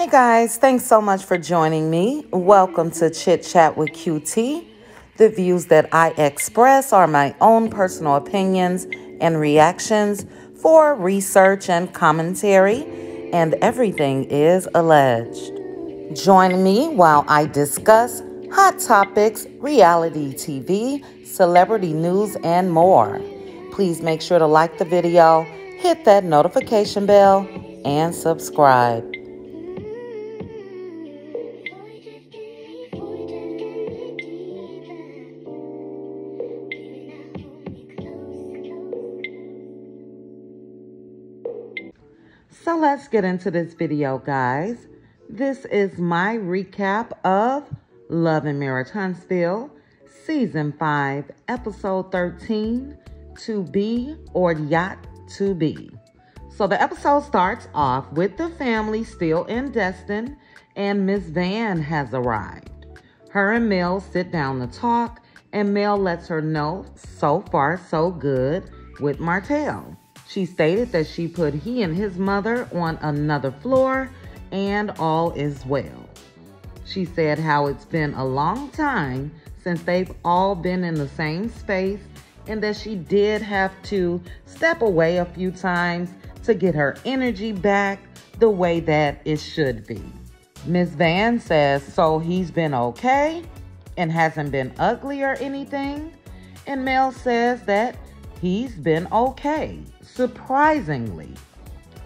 Hey guys, thanks so much for joining me. Welcome to Chit Chat with QT. The views that I express are my own personal opinions and reactions for research and commentary, and everything is alleged. Join me while I discuss hot topics, reality TV, celebrity news, and more. Please make sure to like the video, hit that notification bell, and subscribe. So let's get into this video, guys. This is my recap of Love and Marriage Huntsville, Season 5, Episode 13, To Be or Yacht to Be. So the episode starts off with the family still in Destin, and Miss Van has arrived. Her and Mel sit down to talk, and Mel lets her know so far so good with Martell. She stated that she put he and his mother on another floor and all is well. She said how it's been a long time since they've all been in the same space and that she did have to step away a few times to get her energy back the way that it should be. Ms. Van says, so he's been okay and hasn't been ugly or anything? And Mel says that he's been okay, surprisingly,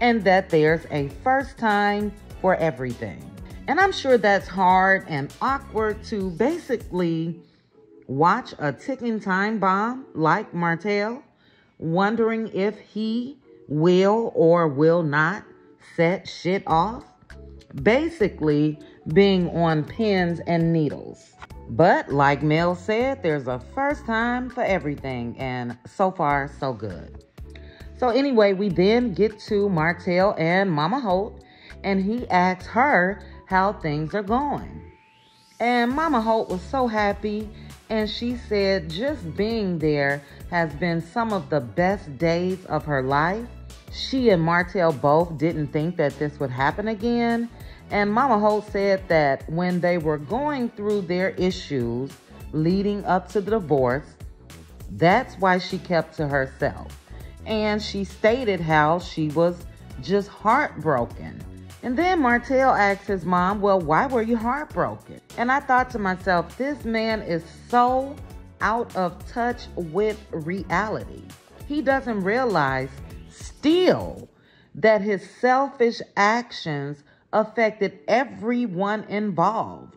and that there's a first time for everything. And I'm sure that's hard and awkward to basically watch a ticking time bomb like Martell, wondering if he will or will not set shit off. Basically being on pins and needles. But like Mel said, there's a first time for everything, and so far, so good. So anyway, we then get to Martell and Mama Holt, and he asks her how things are going. And Mama Holt was so happy, and she said just being there has been some of the best days of her life. She and Martell both didn't think that this would happen again. And Mama Holt said that when they were going through their issues leading up to the divorce, that's why she kept to herself. And she stated how she was just heartbroken. And then Martell asked his mom, well, why were you heartbroken? And I thought to myself, this man is so out of touch with reality. He doesn't realize still that his selfish actions affected everyone involved,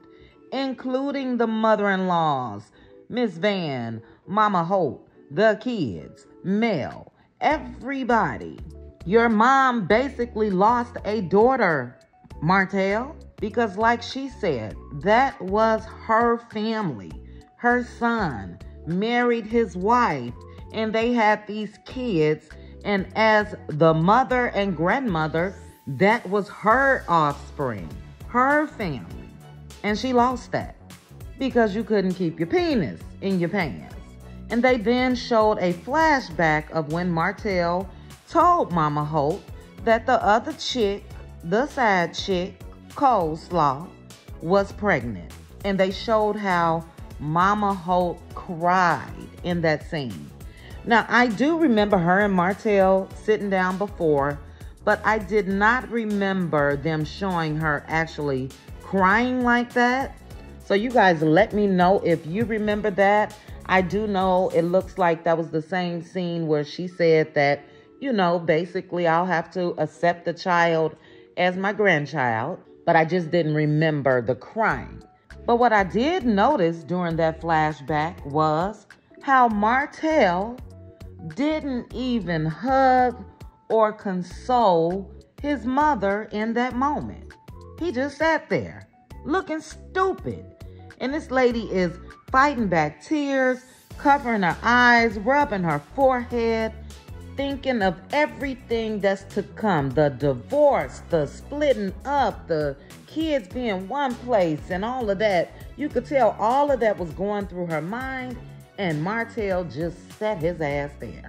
including the mother-in-laws, Miss Van, Mama Holt, the kids, Mel, everybody. Your mom basically lost a daughter, Martell, because like she said, that was her family. Her son married his wife, and they had these kids, and as the mother and grandmother, that was her offspring, her family. And she lost that because you couldn't keep your penis in your pants. And they then showed a flashback of when Martell told Mama Holt that the other chick, the side chick, Coleslaw, was pregnant. And they showed how Mama Holt cried in that scene. Now, I do remember her and Martell sitting down before, but I did not remember them showing her actually crying like that. So you guys let me know if you remember that. I do know it looks like that was the same scene where she said that, you know, basically I'll have to accept the child as my grandchild, but I just didn't remember the crying. But what I did notice during that flashback was how Martell didn't even hug or console his mother in that moment. He just sat there looking stupid. And this lady is fighting back tears, covering her eyes, rubbing her forehead, thinking of everything that's to come. The divorce, the splitting up, the kids being one place and all of that. You could tell all of that was going through her mind, and Martell just sat his ass there.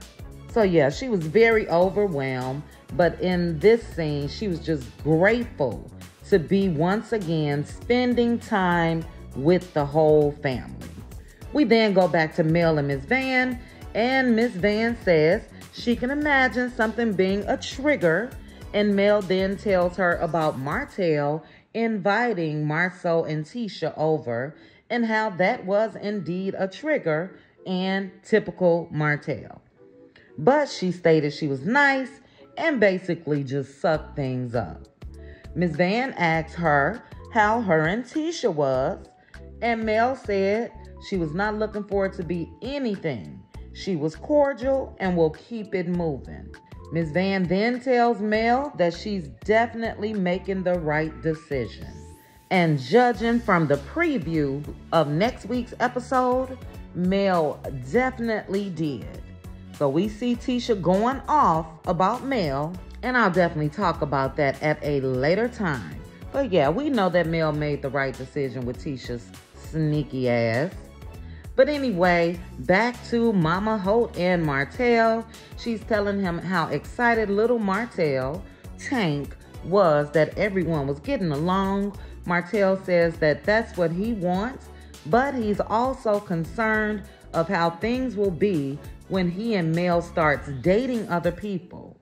So yeah, she was very overwhelmed, but in this scene, she was just grateful to be once again spending time with the whole family. We then go back to Mel and Miss Van, and Miss Van says she can imagine something being a trigger, and Mel then tells her about Martell inviting Marceau and Tisha over and how that was indeed a trigger and typical Martell. But she stated she was nice and basically just sucked things up. Ms. Van asked her how her and Tisha was, and Mel said she was not looking for it to be anything. She was cordial and will keep it moving. Ms. Van then tells Mel that she's definitely making the right decision. And judging from the preview of next week's episode, Mel definitely did. So we see Tisha going off about Mel, and I'll definitely talk about that at a later time. But yeah, we know that Mel made the right decision with Tisha's sneaky ass. But anyway, back to Mama Holt and Martell. She's telling him how excited little Martell, Tank, was that everyone was getting along. Martell says that that's what he wants, but he's also concerned of how things will be when he and Mel starts dating other people.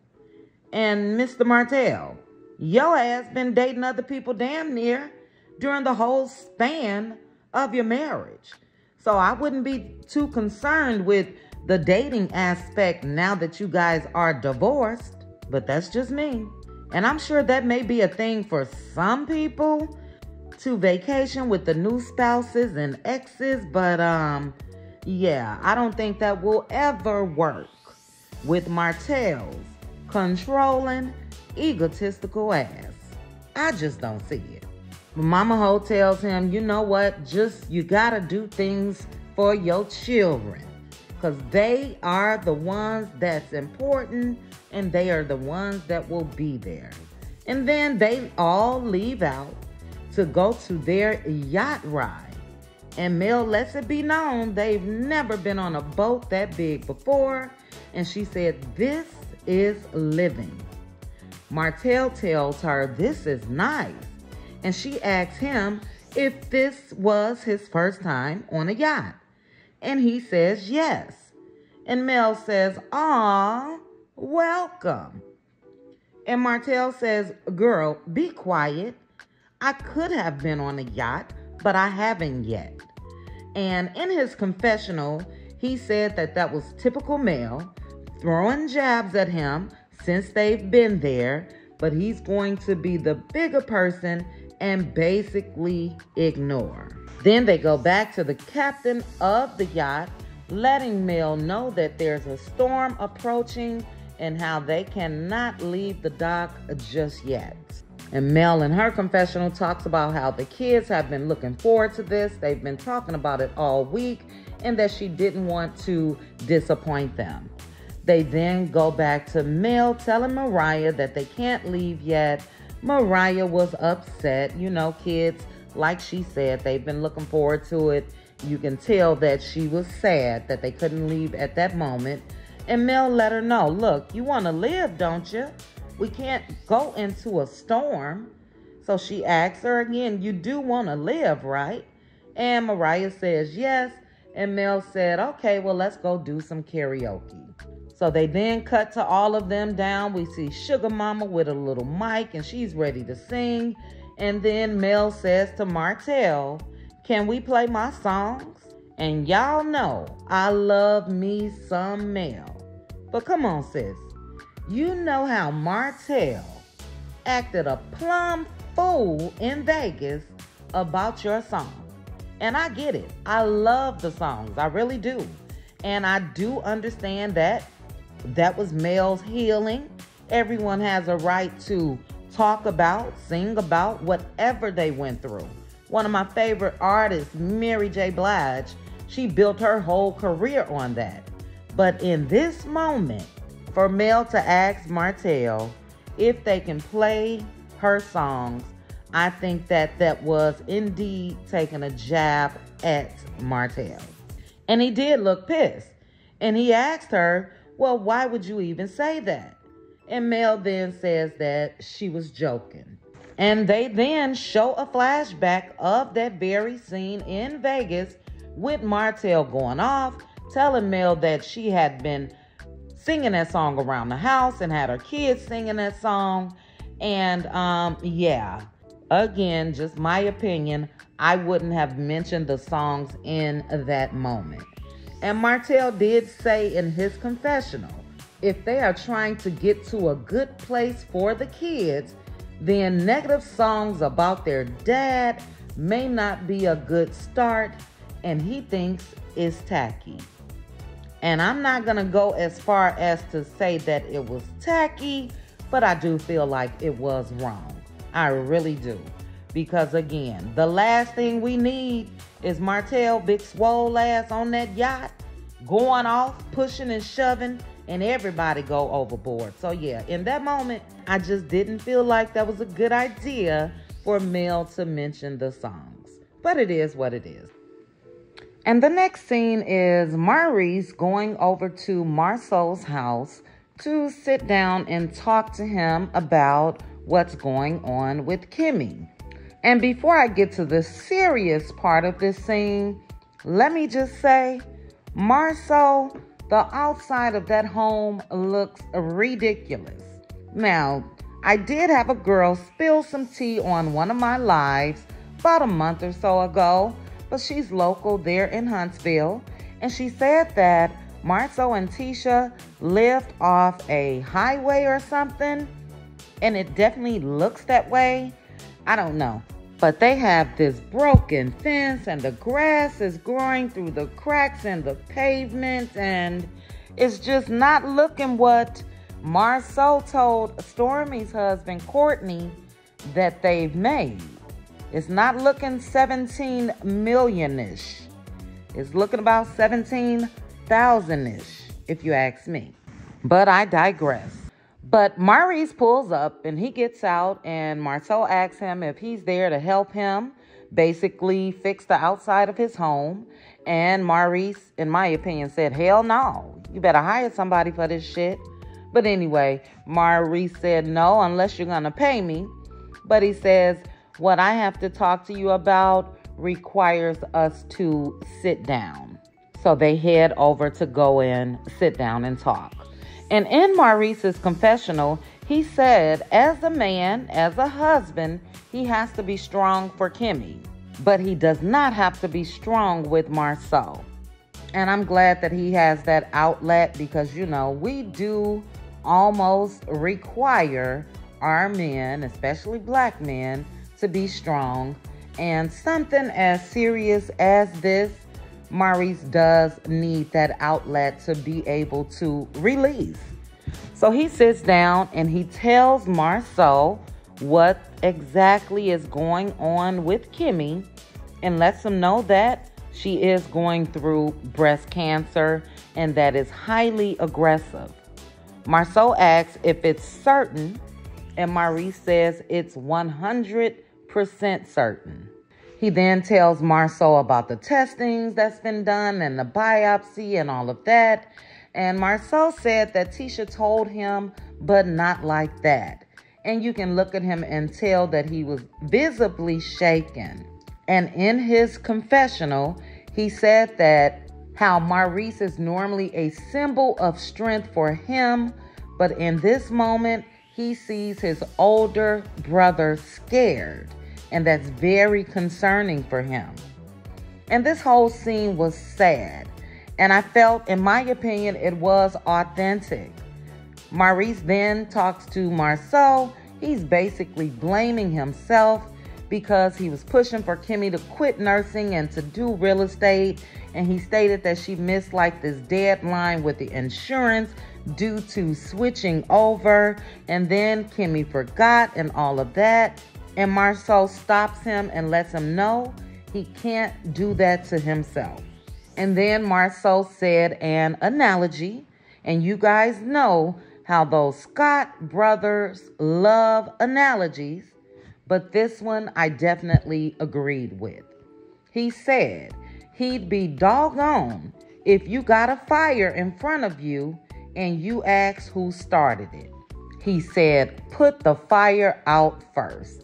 And Mr. Martell, your ass been dating other people damn near during the whole span of your marriage. So I wouldn't be too concerned with the dating aspect now that you guys are divorced, but that's just me. And I'm sure that may be a thing for some people to vacation with the new spouses and exes, but yeah, I don't think that will ever work with Martell's controlling, egotistical ass. I just don't see it. Mama Ho tells him, you know what, you gotta do things for your children, because they are the ones that's important and they are the ones that will be there. And then they all leave out to go to their yacht ride. And Mel lets it be known they've never been on a boat that big before. And she said, this is living. Martell tells her this is nice. And she asks him if this was his first time on a yacht. And he says yes. And Mel says, aw, welcome. And Martell says, girl, be quiet. I could have been on a yacht, but I haven't yet. And in his confessional, he said that was typical Mel, throwing jabs at him since they've been there, but he's going to be the bigger person and basically ignore. Then they go back to the captain of the yacht, letting Mel know that there's a storm approaching and how they cannot leave the dock just yet. And Mel in her confessional talks about how the kids have been looking forward to this. They've been talking about it all week and that she didn't want to disappoint them. They then go back to Mel telling Mariah that they can't leave yet. Mariah was upset. You know, kids, like she said, they've been looking forward to it. You can tell that she was sad that they couldn't leave at that moment. And Mel let her know, look, you want to live, don't you? We can't go into a storm. So she asks her again, you do want to live, right? And Mariah says yes. And Mel said, okay, well, let's go do some karaoke. So they then cut to all of them down. We see Sugar Mama with a little mic and she's ready to sing. And then Mel says to Martell, can we play my songs? And y'all know I love me some Mel. But come on, sis. You know how Martell acted a plumb fool in Vegas about your song. And I get it. I love the songs. I really do. And I do understand that was Mel's healing. Everyone has a right to talk about, sing about whatever they went through. One of my favorite artists, Mary J. Blige, she built her whole career on that. But in this moment, for Mel to ask Martell if they can play her songs, I think that was indeed taking a jab at Martell. And he did look pissed. And he asked her, well, why would you even say that? And Mel then says that she was joking. And they then show a flashback of that very scene in Vegas with Martell going off, telling Mel that she had been singing that song around the house and had her kids singing that song. And yeah, again, just my opinion, I wouldn't have mentioned the songs in that moment. And Martell did say in his confessional, if they are trying to get to a good place for the kids, then negative songs about their dad may not be a good start, and he thinks it's tacky. And I'm not going to go as far as to say that it was tacky, but I do feel like it was wrong. I really do. Because again, the last thing we need is Martell, big swole ass on that yacht, going off, pushing and shoving, and everybody go overboard. So yeah, in that moment, I just didn't feel like that was a good idea for Mel to mention the songs. But it is what it is. And the next scene is Maurice going over to Marceau's house to sit down and talk to him about what's going on with Kimmy. And before I get to the serious part of this scene, let me just say, Marceau, the outside of that home looks ridiculous. Now, I did have a girl spill some tea on one of my lives about a month or so ago, but she's local there in Huntsville, and she said that Marceau and Tisha lived off a highway or something, and it definitely looks that way. I don't know. But they have this broken fence, and the grass is growing through the cracks in the pavement, and it's just not looking what Marceau told Stormy's husband, Courtney, that they've made. It's not looking 17 million-ish. It's looking about 17,000-ish, if you ask me. But I digress. But Maurice pulls up and he gets out, and Marceau asks him if he's there to help him basically fix the outside of his home. And Maurice, in my opinion, said, hell no. You better hire somebody for this shit. But anyway, Maurice said no, unless you're going to pay me. But he says, what I have to talk to you about requires us to sit down. So they head over to go in, sit down and talk. And in Maurice's confessional, he said, as a man, as a husband, he has to be strong for Kimmy. But he does not have to be strong with Marceau. And I'm glad that he has that outlet because, you know, we do almost require our men, especially black men, to be strong. And something as serious as this, Maurice does need that outlet to be able to release. So he sits down and he tells Marceau what exactly is going on with Kimmy and lets him know that she is going through breast cancer and that is highly aggressive. Marceau asks if it's certain, and Maurice says it's 100% certain. He then tells Marceau about the testings that's been done and the biopsy and all of that. And Marceau said that Tisha told him, but not like that. And you can look at him and tell that he was visibly shaken. And in his confessional, he said that how Maurice is normally a symbol of strength for him, but in this moment, he sees his older brother scared. And that's very concerning for him. And this whole scene was sad. And I felt, in my opinion, it was authentic. Maurice then talks to Marceau. He's basically blaming himself because he was pushing for Kimmy to quit nursing and to do real estate. And he stated that she missed like this deadline with the insurance due to switching over. And then Kimmy forgot and all of that. And Marceau stops him and lets him know he can't do that to himself. And then Marceau said an analogy. And you guys know how those Scott brothers love analogies. But this one I definitely agreed with. He said he'd be doggone if you got a fire in front of you and you ask who started it. He said, put the fire out first.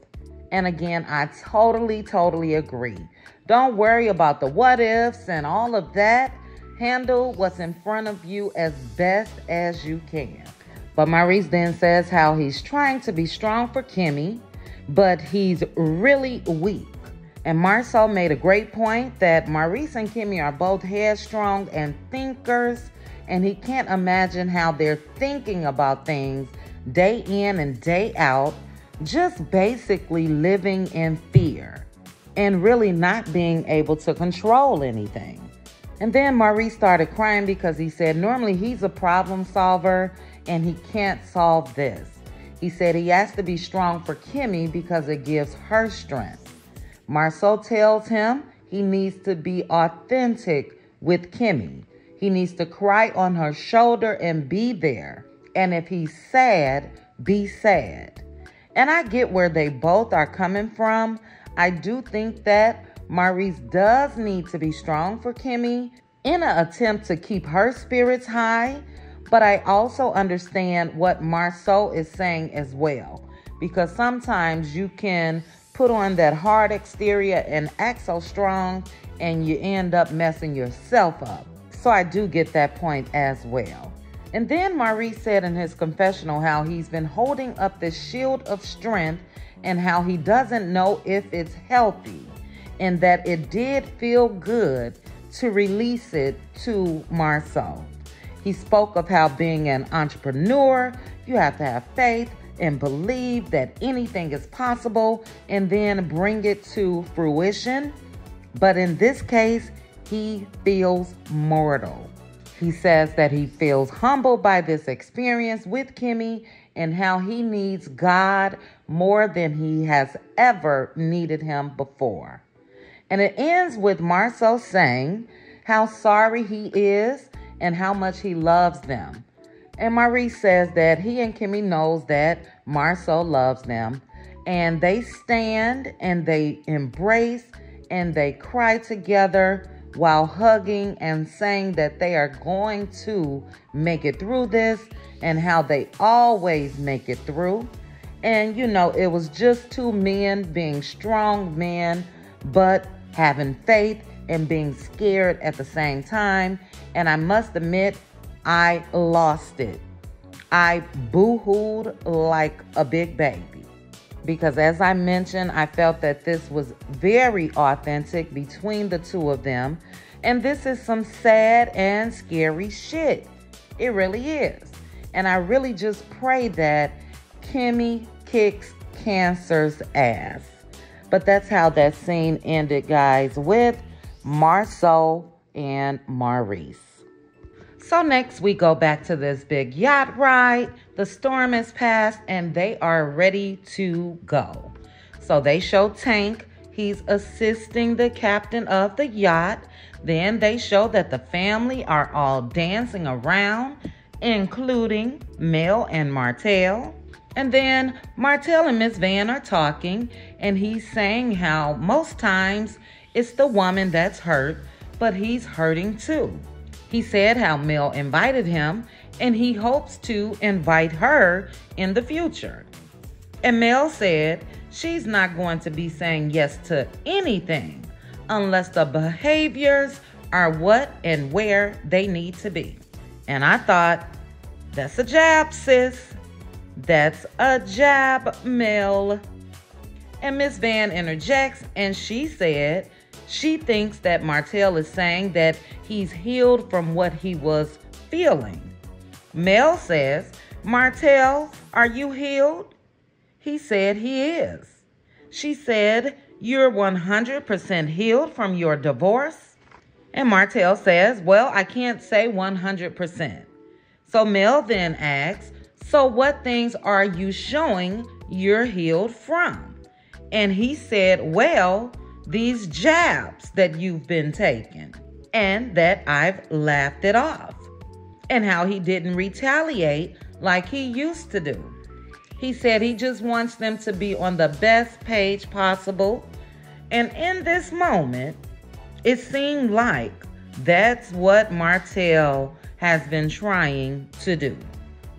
And again, I totally agree. Don't worry about the what ifs and all of that. Handle what's in front of you as best as you can. But Maurice then says how he's trying to be strong for Kimmy, but he's really weak. And Marcel made a great point that Maurice and Kimmy are both headstrong and thinkers, and he can't imagine how they're thinking about things day in and day out, just basically living in fear and really not being able to control anything. And then Maurice started crying because he said normally he's a problem solver and he can't solve this. He said he has to be strong for Kimmy because it gives her strength. Marcel tells him he needs to be authentic with Kimmy. He needs to cry on her shoulder and be there. And if he's sad, be sad. And I get where they both are coming from. I do think that Maurice does need to be strong for Kimmy in an attempt to keep her spirits high. But I also understand what Marceau is saying as well. Because sometimes you can put on that hard exterior and act so strong and you end up messing yourself up. So I do get that point as well. And then Maurice said in his confessional how he's been holding up this shield of strength and how he doesn't know if it's healthy, and that it did feel good to release it to Marceau. He spoke of how being an entrepreneur, you have to have faith and believe that anything is possible and then bring it to fruition. But in this case, he feels mortal. He says that he feels humbled by this experience with Kimmy and how he needs God more than he has ever needed him before. And it ends with Marceau saying how sorry he is and how much he loves them. And Maurice says that he and Kimmy knows that Marceau loves them, and they stand and they embrace and they cry together while hugging and saying that they are going to make it through this and how they always make it through. And you know, it was just two men being strong men, but having faith and being scared at the same time. And I must admit, I lost it. I boo-hooed like a big baby. Because as I mentioned, I felt that this was very authentic between the two of them. And this is some sad and scary shit. It really is. And I really just pray that Kimmy kicks cancer's ass. But that's how that scene ended, guys, with Marceau and Maurice. So next we go back to this big yacht ride. The storm has passed and they are ready to go. So they show Tank. He's assisting the captain of the yacht. Then they show that the family are all dancing around, including Mel and Martell. And then Martell and Miss Van are talking, and he's saying how most times it's the woman that's hurt, but he's hurting too. He said how Mel invited him, and he hopes to invite her in the future. And Mel said she's not going to be saying yes to anything unless the behaviors are what and where they need to be. And I thought, that's a jab, sis. That's a jab, Mel. And Miss Van interjects, and she said she thinks that Martell is saying that he's healed from what he was feeling. Mel says, Martell, are you healed? He said he is. She said, you're 100% healed from your divorce? And Martell says, well, I can't say 100%. So Mel then asks, so what things are you showing you're healed from? And he said, well, these jabs that you've been taking, and that I've laughed it off, and how he didn't retaliate like he used to do. He said he just wants them to be on the best page possible. And in this moment, it seemed like that's what Martell has been trying to do.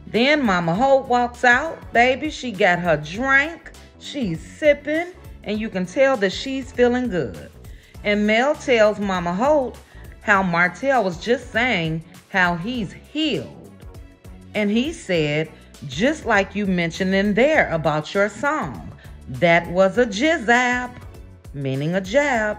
Then Mama Hope walks out. Baby, she got her drink. She's sipping. and you can tell that she's feeling good. And Mel tells Mama Holt how Martell was just saying how he's healed. And he said, just like you mentioned in there about your song, that was a jizzab, meaning a jab.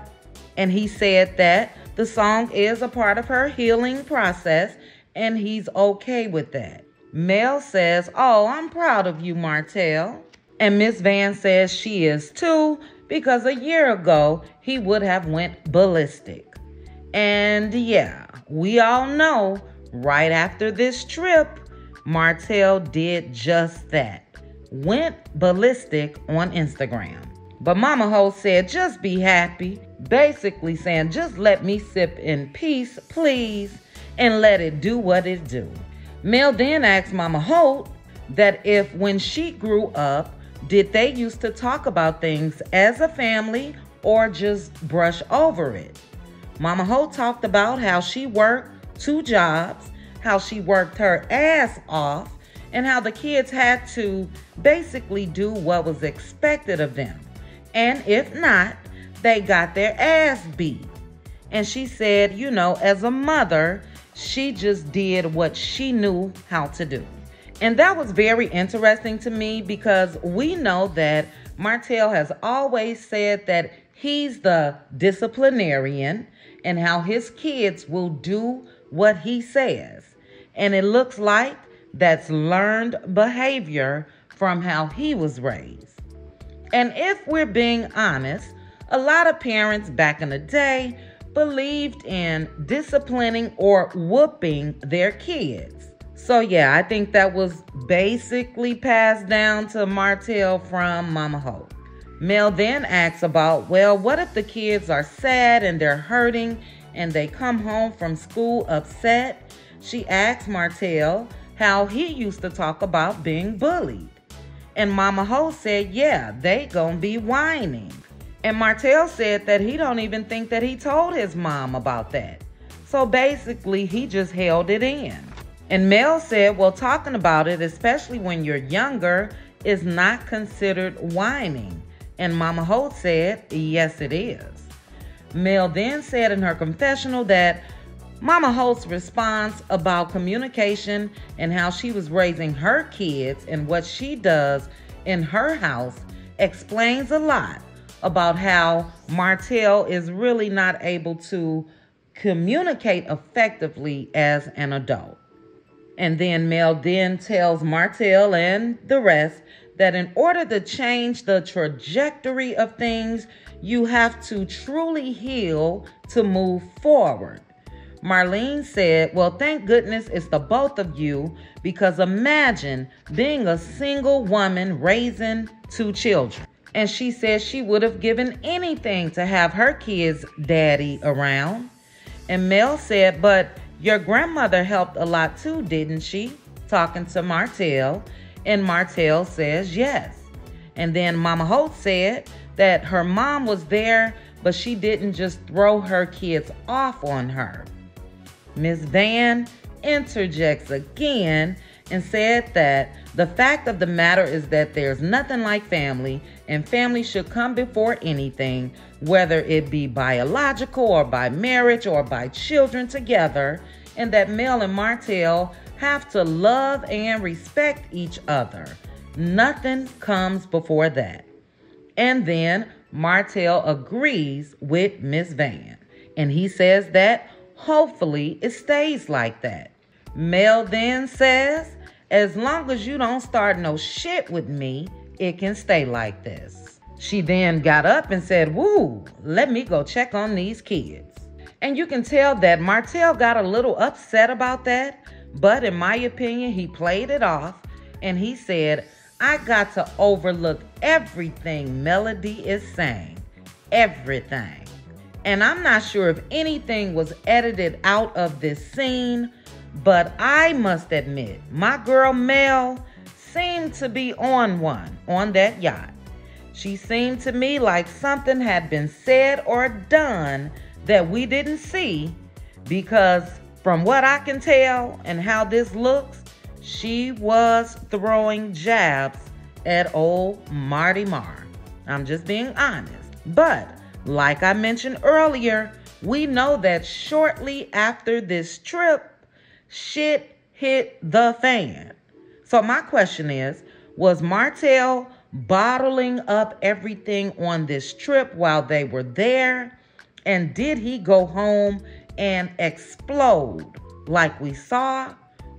And he said that the song is a part of her healing process, and he's okay with that. Mel says, oh, I'm proud of you, Martell. And Miss Van says she is too, because a year ago, he would have went ballistic. And yeah, we all know, right after this trip, Martell did just that. Went ballistic on Instagram. But Mama Holt said, just be happy. Basically saying, just let me sip in peace, please, and let it do what it do. Mel then asked Mama Holt that if when she grew up, did they used to talk about things as a family or just brush over it? Mama Holt talked about how she worked 2 jobs, how she worked her ass off, and how the kids had to basically do what was expected of them. And if not, they got their ass beat. And she said, you know, as a mother, she just did what she knew how to do. And that was very interesting to me because we know that Martell has always said that he's the disciplinarian and how his kids will do what he says. And it looks like that's learned behavior from how he was raised. And if we're being honest, a lot of parents back in the day believed in disciplining or whooping their kids. So yeah, I think that was basically passed down to Martell from Mama Holt. Mel then asks about, well, what if the kids are sad and they're hurting and they come home from school upset? She asks Martell how he used to talk about being bullied. And Mama Holt said, yeah, they gonna be whining. And Martell said that he don't even think that he told his mom about that. So basically, he just held it in. And Mel said, well, talking about it, especially when you're younger, is not considered whining. And Mama Holt said, yes, it is. Mel then said in her confessional that Mama Holt's response about communication and how she was raising her kids and what she does in her house explains a lot about how Martell is really not able to communicate effectively as an adult. And then Mel then tells Martell and the rest that in order to change the trajectory of things, you have to truly heal to move forward. Marlene said, well, thank goodness it's the both of you, because imagine being a single woman raising 2 children. And she said she would have given anything to have her kids' daddy around. And Mel said, but your grandmother helped a lot too, didn't she? Talking to Martell. And Martell says yes. And then Mama Holt said that her mom was there, but she didn't just throw her kids off on her. Ms. Van interjects again and said that the fact of the matter is that there's nothing like family, and family should come before anything, whether it be biological or by marriage or by children together, and that Mel and Martell have to love and respect each other. Nothing comes before that. And then Martell agrees with Miss Van, and he says that hopefully it stays like that. Mel then says, as long as you don't start no shit with me, it can stay like this. She then got up and said, woo, let me go check on these kids. And you can tell that Martell got a little upset about that, but in my opinion, he played it off and he said, I got to overlook everything Melody is saying. Everything. And I'm not sure if anything was edited out of this scene, but I must admit, my girl Mel seemed to be on one on that yacht. She seemed to me like something had been said or done that we didn't see, because from what I can tell and how this looks, she was throwing jabs at old Marty Marr. I'm just being honest. But like I mentioned earlier, we know that shortly after this trip, shit hit the fan. So my question is, was Martell bottling up everything on this trip while they were there? And did he go home and explode like we saw?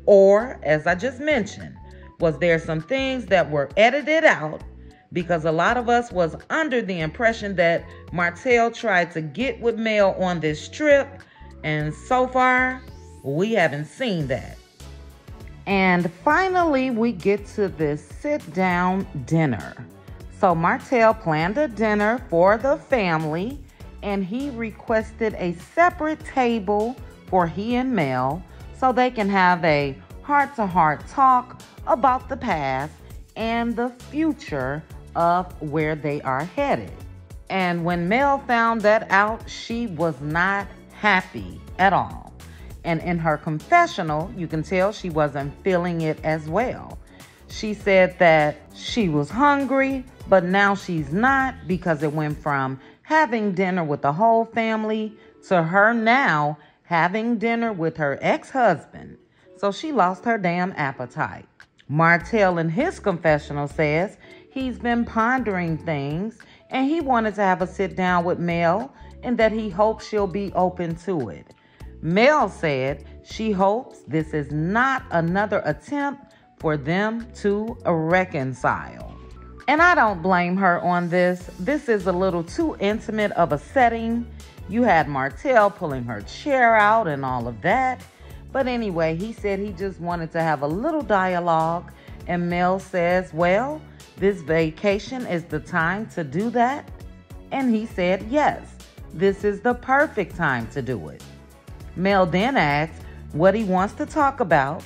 Or, as I just mentioned, was there some things that were edited out? Because a lot of us was under the impression that Martell tried to get with Mel on this trip. And so far, we haven't seen that. And finally, we get to this sit-down dinner. So Martell planned a dinner for the family, and he requested a separate table for he and Mel so they can have a heart-to-heart talk about the past and the future of where they are headed. And when Mel found that out, she was not happy at all. And in her confessional, you can tell she wasn't feeling it as well. She said that she was hungry, but now she's not, because it went from having dinner with the whole family to her now having dinner with her ex-husband. So she lost her damn appetite. Martell in his confessional says he's been pondering things and he wanted to have a sit down with Mel and that he hopes she'll be open to it. Mel said she hopes this is not another attempt for them to reconcile. And I don't blame her on this. This is a little too intimate of a setting. You had Martell pulling her chair out and all of that. But anyway, he said he just wanted to have a little dialogue. And Mel says, well, this vacation is the time to do that. And he said, yes, this is the perfect time to do it. Mel then asks what he wants to talk about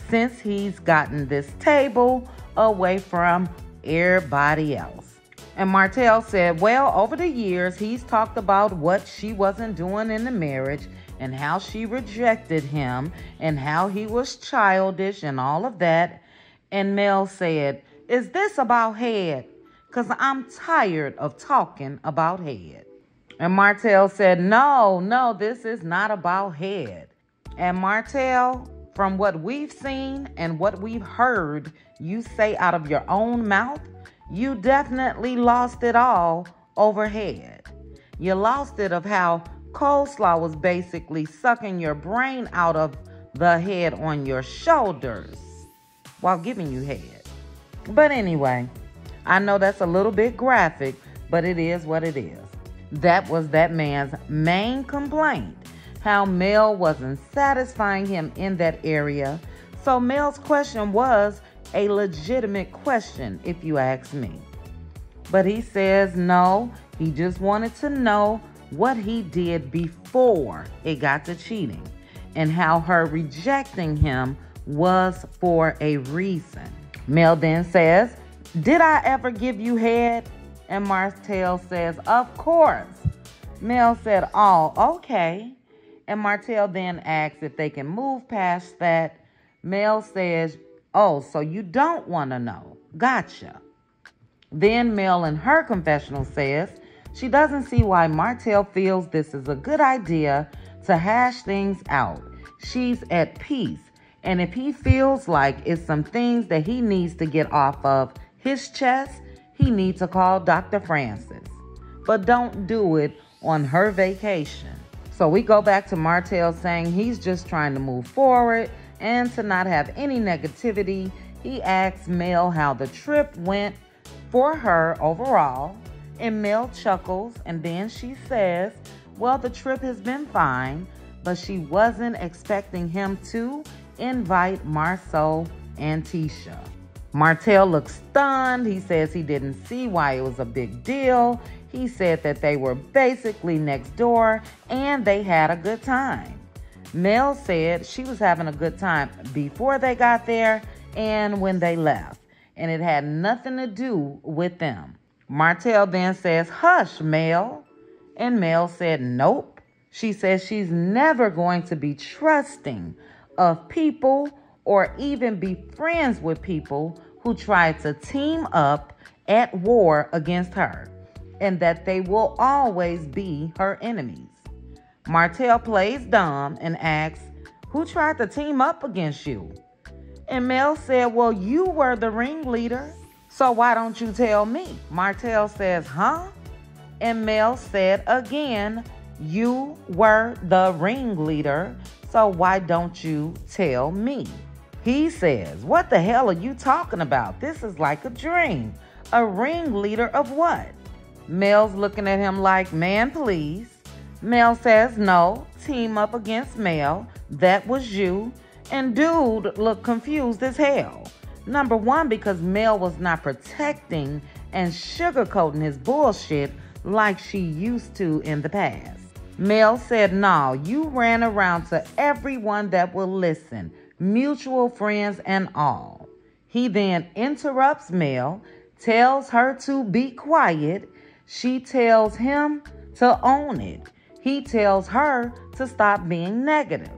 since he's gotten this table away from everybody else. And Martell said, well, over the years, he's talked about what she wasn't doing in the marriage and how she rejected him and how he was childish and all of that. And Mel said, is this about head? Because I'm tired of talking about head. And Martell said, no, this is not about head. And Martell, from what we've seen and what we've heard you say out of your own mouth, you definitely lost it all over head. You lost it of how coleslaw was basically sucking your brain out of the head on your shoulders while giving you head. But anyway, I know that's a little bit graphic, but it is what it is. That was that man's main complaint, how Mel wasn't satisfying him in that area. So Mel's question was a legitimate question, if you ask me. But he says no, he just wanted to know what he did before it got to cheating and how her rejecting him was for a reason. Mel then says, did I ever give you head? And Martell says, of course. Mel said, oh, okay. And Martell then asks if they can move past that. Mel says, oh, so you don't want to know. Gotcha. Then Mel in her confessional says she doesn't see why Martell feels this is a good idea to hash things out. She's at peace. And if he feels like it's some things that he needs to get off of his chest, he needs to call Dr. Francis. But don't do it on her vacation. So we go back to Martell saying he's just trying to move forward and to not have any negativity. He asks Mel how the trip went for her overall. And Mel chuckles and then she says, well, the trip has been fine, but she wasn't expecting him to invite Marceau and Tisha. Martell looks stunned. He says he didn't see why it was a big deal. He said that they were basically next door and they had a good time. Mel said she was having a good time before they got there and when they left, and it had nothing to do with them. Martell then says, hush, Mel. And Mel said, nope. She says she's never going to be trusting of people or even be friends with people who try to team up at war against her, and that they will always be her enemies. Martell plays dumb and asks, "Who tried to team up against you?" And Mel said, "Well, you were the ringleader, so why don't you tell me?" Martell says, "Huh?" And Mel said again, "You were the ringleader, so why don't you tell me?" He says, "What the hell are you talking about? This is like a dream. A ringleader of what?" Mel's looking at him like, "Man, please." Mel says, "No, team up against Mel. That was you." And dude looked confused as hell. Number one, because Mel was not protecting and sugarcoating his bullshit like she used to in the past. Mel said, "No, you ran around to everyone that will listen, mutual friends and all." He then interrupts Mel, tells her to be quiet. She tells him to own it. He tells her to stop being negative.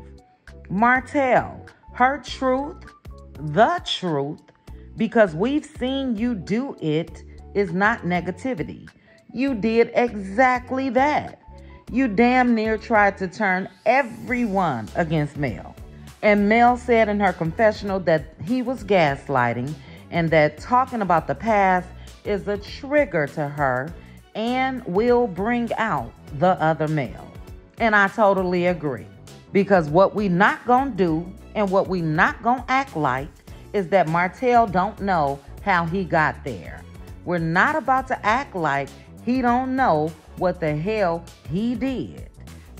Martell, her truth, the truth, because we've seen you do it, is not negativity. You did exactly that. You damn near tried to turn everyone against Mel. And Mel said in her confessional that he was gaslighting and that talking about the past is a trigger to her and will bring out the other Mel. And I totally agree. Because what we not gonna do and what we not gonna act like is that Martell don't know how he got there. We're not about to act like he don't know what the hell he did.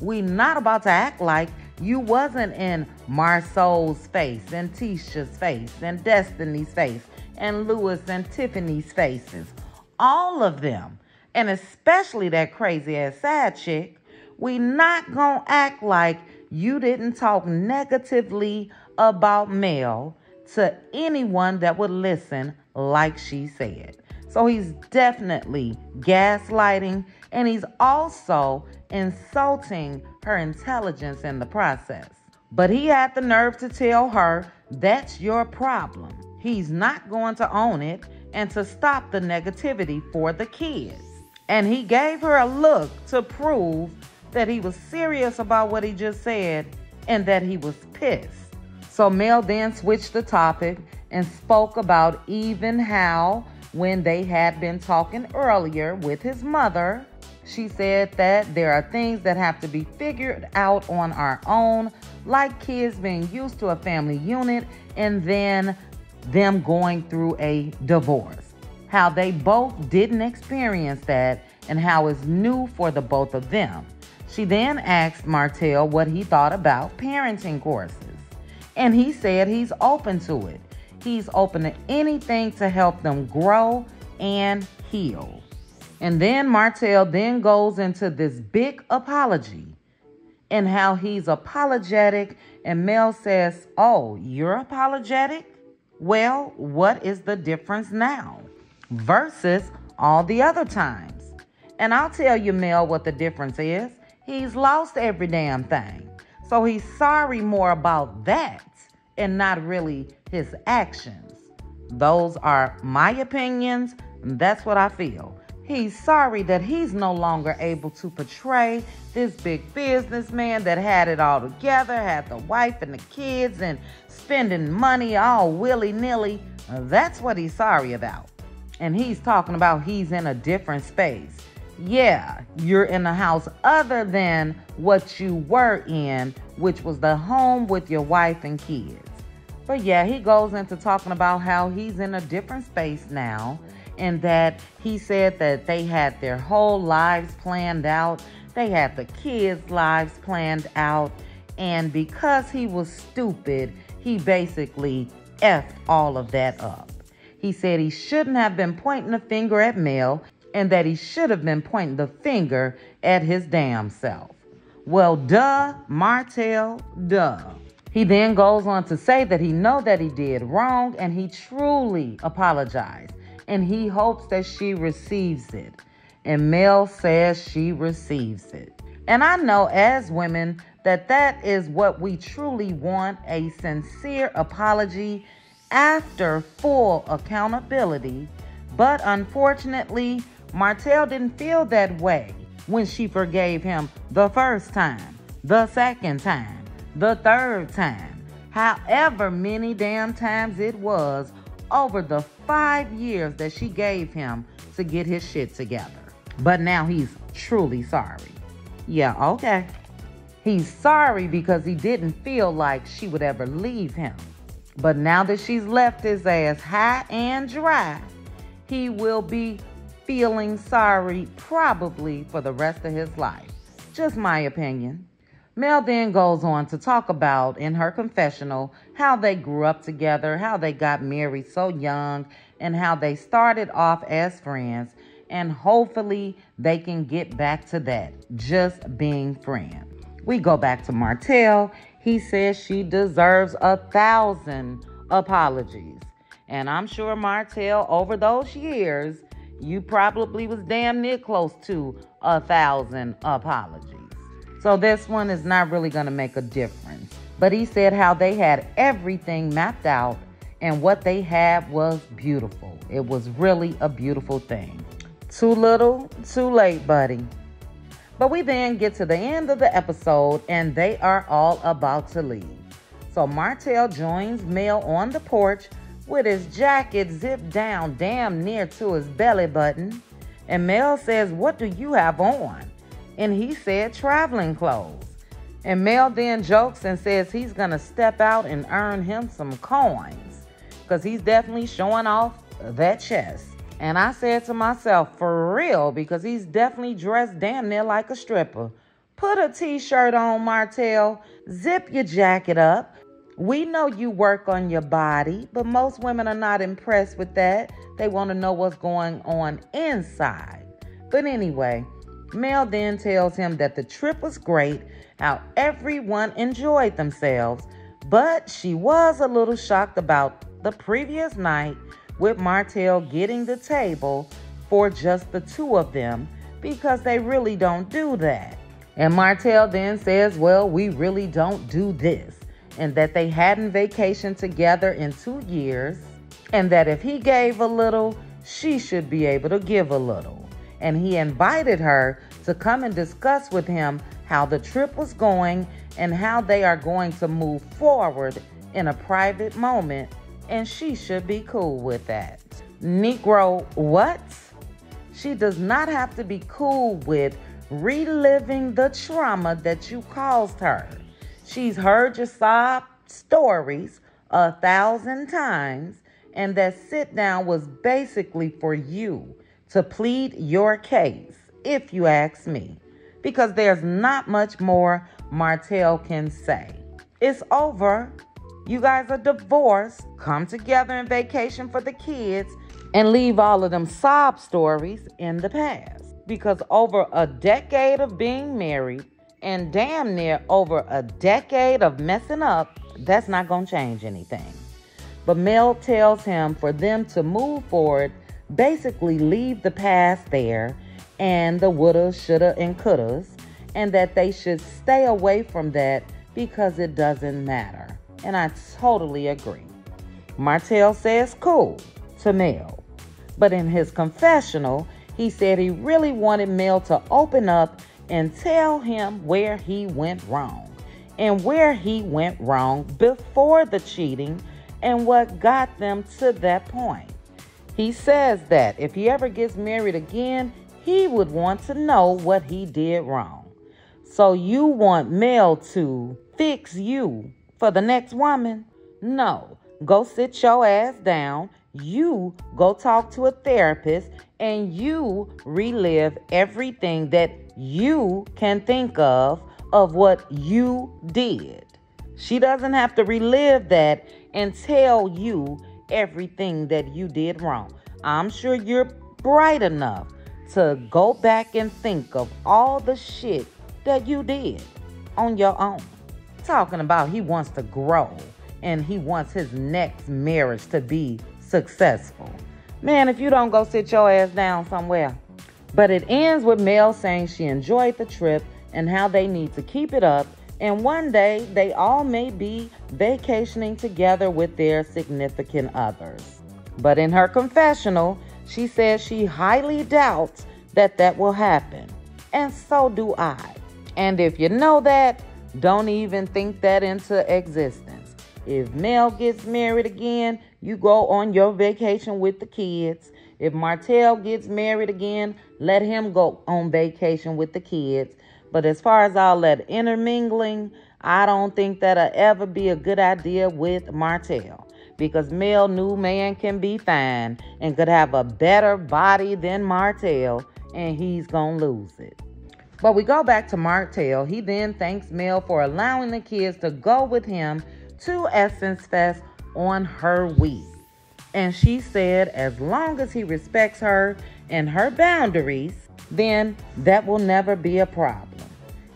We not about to act like you wasn't in Marceau's face and Tisha's face and Destiny's face and Louis and Tiffany's faces. All of them. And especially that crazy ass side chick. We not gonna act like you didn't talk negatively about Mel to anyone that would listen like she said. So he's definitely gaslighting, and he's also insulting her intelligence in the process. But he had the nerve to tell her, "That's your problem." He's not going to own it and to stop the negativity for the kids. And he gave her a look to prove that he was serious about what he just said and that he was pissed. So Mel then switched the topic and spoke about even how when they had been talking earlier with his mother, she said that there are things that have to be figured out on our own, like kids being used to a family unit and then them going through a divorce. How they both didn't experience that and how it's new for the both of them. She then asked Martell what he thought about parenting courses. And he said he's open to it. He's open to anything to help them grow and heal. And then Martell then goes into this big apology and how he's apologetic. And Mel says, "Oh, you're apologetic? Well, what is the difference now versus all the other times?" And I'll tell you, Mel, what the difference is. He's lost every damn thing. So he's sorry more about that and not really his actions. Those are my opinions. And that's what I feel. He's sorry that he's no longer able to portray this big businessman that had it all together, had the wife and the kids and spending money all willy-nilly. That's what he's sorry about. And he's talking about he's in a different space. Yeah, you're in a house other than what you were in, which was the home with your wife and kids. But yeah, he goes into talking about how he's in a different space now, and that he said that they had their whole lives planned out. They had the kids' lives planned out. And because he was stupid, he basically effed all of that up. He said he shouldn't have been pointing the finger at Mel and that he should have been pointing the finger at his damn self. Well, duh, Martell, duh. He then goes on to say that he know that he did wrong and he truly apologized. And he hopes that she receives it. And Mel says she receives it. And I know as women that is what we truly want, a sincere apology after full accountability. But unfortunately, Martell didn't feel that way when she forgave him the first time, the second time, the third time, however many damn times it was over the 5 years that she gave him to get his shit together. But now he's truly sorry. Yeah, okay. He's sorry because he didn't feel like she would ever leave him. But now that she's left his ass high and dry, he will be feeling sorry probably for the rest of his life. Just my opinion. Mel then goes on to talk about, in her confessional, how they grew up together, how they got married so young, and how they started off as friends, and hopefully they can get back to that, just being friends. We go back to Martell. He says she deserves 1,000 apologies. And I'm sure Martell, over those years, you probably was damn near close to 1,000 apologies. So this one is not really going to make a difference. But he said how they had everything mapped out and what they had was beautiful. It was really a beautiful thing. Too little, too late, buddy. But we then get to the end of the episode and they are all about to leave. So Martell joins Mel on the porch with his jacket zipped down damn near to his belly button. And Mel says, "What do you have on?" And he said, "Traveling clothes." And Mel then jokes and says he's going to step out and earn him some coins because he's definitely showing off that chest. And I said to myself, for real, because he's definitely dressed damn near like a stripper. Put a t-shirt on, Martell. Zip your jacket up. We know you work on your body, but most women are not impressed with that. They want to know what's going on inside. But anyway, Mel then tells him that the trip was great, how everyone enjoyed themselves, but she was a little shocked about the previous night with Martell getting the table for just the two of them because they really don't do that. And Martell then says, well, we really don't do this, and that they hadn't vacationed together in 2 years, and that if he gave a little, she should be able to give a little. And he invited her to come and discuss with him how the trip was going and how they are going to move forward in a private moment, and she should be cool with that. Negro, what? She does not have to be cool with reliving the trauma that you caused her. She's heard your sob stories 1,000 times, and that sit down was basically for you to plead your case, if you ask me, because there's not much more Martell can say. It's over. You guys are divorced. Come together and vacation for the kids and leave all of them sob stories in the past. Because over a decade of being married and damn near over a decade of messing up, that's not going to change anything. But Mel tells him for them to move forward, basically leave the past there and the woulda, shoulda, and couldas, and that they should stay away from that because it doesn't matter. And I totally agree. Martell says cool to Mel. But in his confessional, he said he really wanted Mel to open up and tell him where he went wrong. And where he went wrong before the cheating and what got them to that point. He says that if he ever gets married again, he would want to know what he did wrong. So you want Mel to fix you for the next woman? No. Go sit your ass down. You go talk to a therapist and you relive everything that you can think of what you did. She doesn't have to relive that and tell you everything that you did wrong. I'm sure you're bright enough to go back and think of all the shit that you did on your own. Talking about he wants to grow and he wants his next marriage to be successful. Man, if you don't go sit your ass down somewhere. But it ends with Mel saying she enjoyed the trip and how they need to keep it up, and one day they all may be vacationing together with their significant others. But in her confessional, She says she highly doubts that that will happen. And so do I. And if you know that, don't even think that into existence. If Mel gets married again, you go on your vacation with the kids. If Martell gets married again, let him go on vacation with the kids. But as far as all that intermingling, I don't think that'll ever be a good idea with Martell. Because Mel new man can be fine and could have a better body than Martell, and he's gonna lose it. But we go back to Martell. He then thanks Mel for allowing the kids to go with him to Essence Fest on her week. And she said as long as he respects her and her boundaries, then that will never be a problem.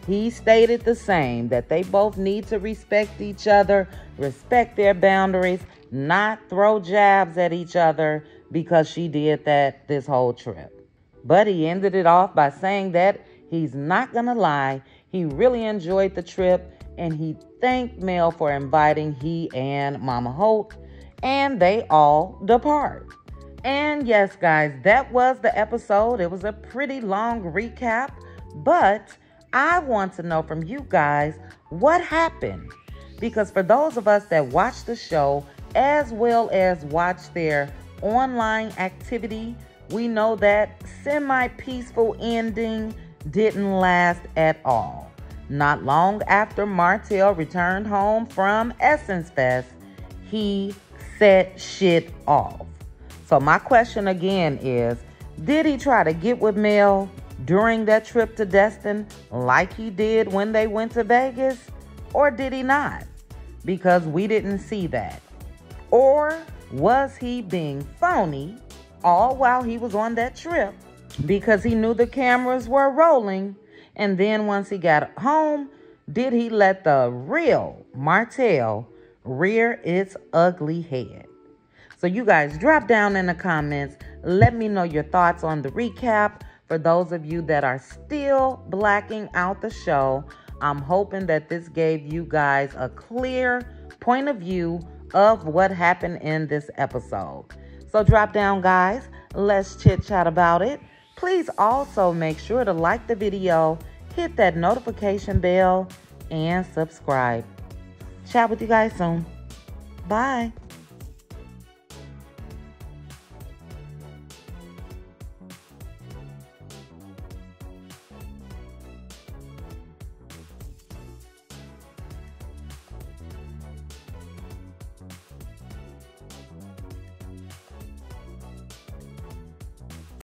He stated the same, that they both need to respect each other, respect their boundaries, not throw jabs at each other because she did that this whole trip. But he ended it off by saying that he's not going to lie. He really enjoyed the trip and he thanked Mel for inviting he and Mama Holt, and they all depart. And yes, guys, that was the episode. It was a pretty long recap, but I want to know from you guys what happened. Because for those of us that watch the show as well as watch their online activity, we know that semi-peaceful ending didn't last at all. Not long after Martell returned home from Essence Fest, he set shit off. So my question again is, did he try to get with Mel during that trip to Destin like he did when they went to Vegas? Or did he not? Because we didn't see that. Or was he being phony all while he was on that trip because he knew the cameras were rolling, and then once he got home, did he let the real Martell rear its ugly head? So you guys drop down in the comments. Let me know your thoughts on the recap. For those of you that are still blacking out the show, I'm hoping that this gave you guys a clear point of view of what happened in this episode. So drop down, guys. Let's chit chat about it. Please also make sure to like the video, hit that notification bell, and subscribe. Chat with you guys soon. Bye.